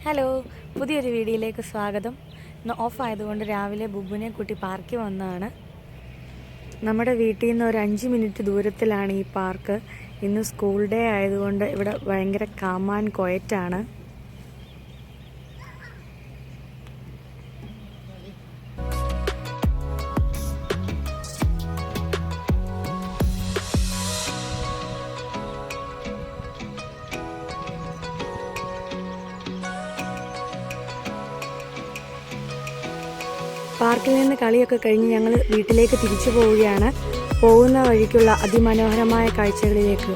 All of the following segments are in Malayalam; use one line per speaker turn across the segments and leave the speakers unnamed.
ഹലോ, പുതിയൊരു വീഡിയോയിലേക്ക് സ്വാഗതം. ഇന്ന് ഓഫ് ആയതുകൊണ്ട് രാവിലെ ബുബുവിനെ കൂട്ടി പാർക്കിൽ വന്നതാണ്. നമ്മുടെ വീട്ടിൽ നിന്ന് ഒരു 5 മിനിറ്റ് ദൂരത്തിലാണ് ഈ പാർക്ക്. ഇന്ന് സ്കൂൾ ഡേ ആയതുകൊണ്ട് ഇവിടെ ഭയങ്കര കാം ആൻഡ് ക്വയറ്റാണ്. പാർക്കിൽ നിന്ന് കളിയൊക്കെ കഴിഞ്ഞ് ഞങ്ങൾ വീട്ടിലേക്ക് തിരിച്ചു പോവുകയാണ്. പോകുന്ന വഴിക്കുള്ള അതിമനോഹരമായ കാഴ്ചകളിലേക്ക്.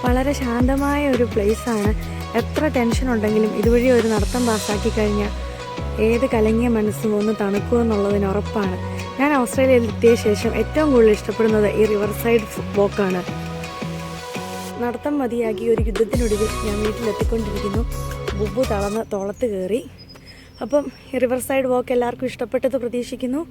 വളരെ ശാന്തമായ ഒരു പ്ലേസാണ്. എത്ര ടെൻഷൻ ഉണ്ടെങ്കിലും ഇതുവഴി ഒരു നടത്തം പാസ്സാക്കി കഴിഞ്ഞാൽ ഏത് കലങ്ങിയ മനസ്സും ഒന്ന് തണുക്കുമെന്നുള്ളതിന് ഉറപ്പാണ്. ഞാൻ ഓസ്ട്രേലിയയിൽ എത്തിയ ശേഷം ഏറ്റവും കൂടുതൽ ഇഷ്ടപ്പെടുന്നത് ഈ റിവർ സൈഡ് വാക്കാണ്. നടത്തം മതിയാക്കി ഒരു യുദ്ധത്തിനൊടുവിൽ ഞാൻ വീട്ടിലെത്തിക്കൊണ്ടിരിക്കുന്നു. ബുബു തളർന്ന് തോളത്ത് കയറി. അപ്പം ഈ റിവർ സൈഡ് വാക്ക് എല്ലാവർക്കും ഇഷ്ടപ്പെട്ടത് പ്രതീക്ഷിക്കുന്നു.